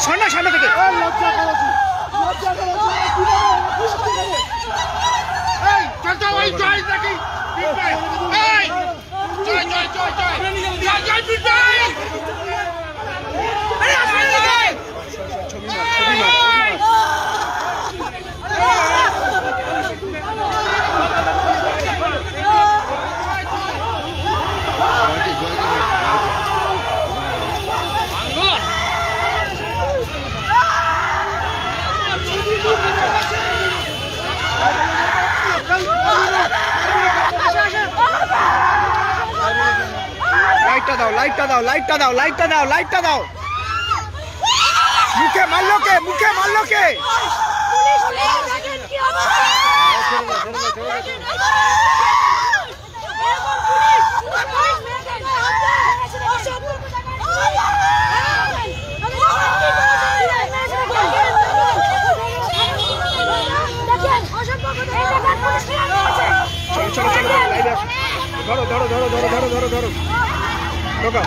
সামনে সামনে থেকে লাইটটা দাও লাইটটা দাও লাইটটা দাও লাইটটা দাও লাইটটা দাও মুখে মারলো কে চলো চলো চলো লাইট আসো ধরো ধরো ধরো ধরো ধরো ধরো ধরো ঢোকা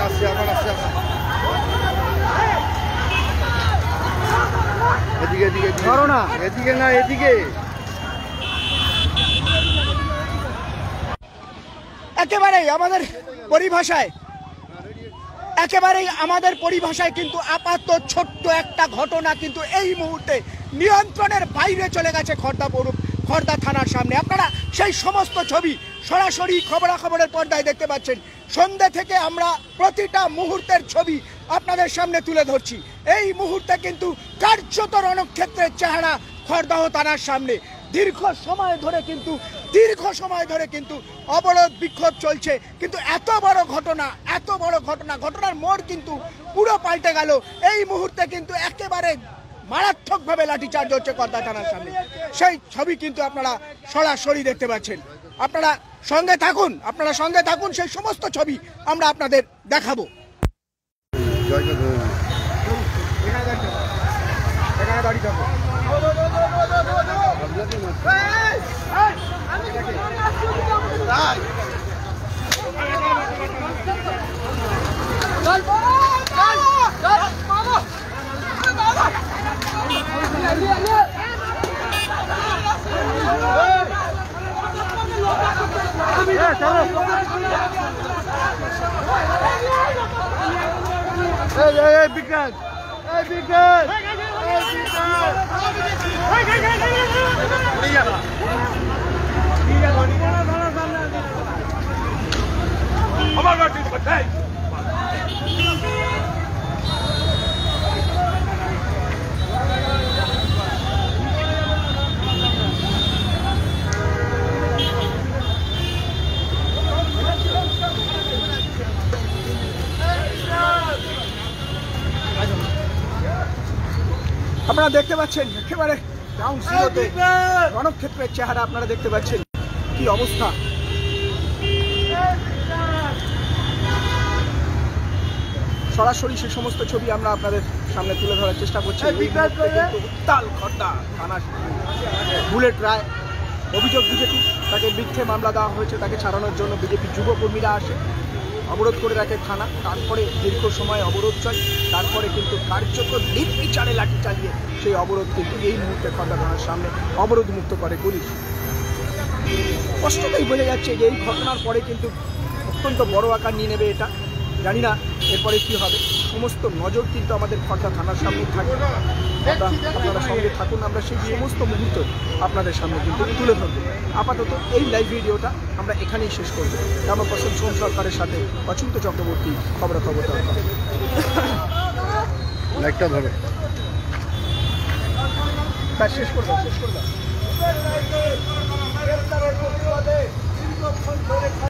আসছে আবার আসছে এদিকে এদিকে ধরো না এদিকে না এদিকে একেবারেই আমাদের পরিভাষায় কিন্তু আপাতত ছোট্ট একটা ঘটনা কিন্তু এই মুহূর্তে নিয়ন্ত্রণের বাইরে চলে গেছে খড়দা থানার সামনে। আপনারা সেই সমস্ত ছবি সরাসরি খবরাখবরের পর্দায় দেখতে পাচ্ছেন। সন্ধ্যে থেকে আমরা প্রতিটা মুহূর্তের ছবি আপনাদের সামনে তুলে ধরছি। এই মুহূর্তে কিন্তু কার্যত রণক্ষেত্রের চেহারা খড়দহ থানার সামনে। দীর্ঘ সময় ধরে কিন্তু অবরোধ বিক্ষোভ চলছে, কিন্তু এত বড় ঘটনার মোড় কিন্তু পুরো পাল্টে গেল। এই মুহূর্তে কিন্তু একেবারে মারাত্মকভাবে লাঠিচার্জ হচ্ছে খড়দা থানার সামনে। সেই ছবি কিন্তু আপনারা সরাসরি দেখতে পাচ্ছেন। আপনারা সঙ্গে থাকুন, সেই সমস্ত ছবি আমরা আপনাদের দেখাবো। আপনারা দেখতে পাচ্ছেন একেবারে গ্রাউন্ড জিরোতে রণক্ষেত্রের চেহারা আপনারা দেখতে পাচ্ছেন কি অবস্থা। সরাসরি সেই সমস্ত ছবি আমরা আপনাদের সামনে তুলে ধরার চেষ্টা করছি। খড়দা থানা বুলেট রায় অভিযোগ বিজেপি, তাকে মিথ্যে মামলা দেওয়া হয়েছে, তাকে ছাড়ানোর জন্য বিজেপি যুবকর্মীরা আসে, অবরোধ করে রাখে থানা। তারপরে দীর্ঘ সময় অবরোধ চলে, তারপরে কিন্তু কার্যত নির্বিচারে লাঠি চালিয়ে সেই অবরোধ কিন্তু এই মুহূর্তে খড়দা থানার সামনে অবরোধ মুক্ত করে পুলিশ। স্পষ্টতই বোঝা যাচ্ছে যে এই ঘটনার পরে কিন্তু অত্যন্ত বড় আকার নিয়ে নেবে এটা। জানি না এরপরে কি হবে। সমস্ত নজর কিন্তু আমাদের খড়দা থানার সামনেই থাকবে। আপনারা সঙ্গে থাকুন, আমরা সেই সমস্ত মুহূর্ত আপনাদের সামনে কিন্তু তুলে ধরবো। আপাতত এই লাইভ ভিডিওটা আমরা এখানেই শেষ করবো। রামপ্রসাদ সোম সরকারের সাথে অচিন্ত চক্রবর্তী, খবরাখবর। লাইকটা ধরো, শেষ করবো।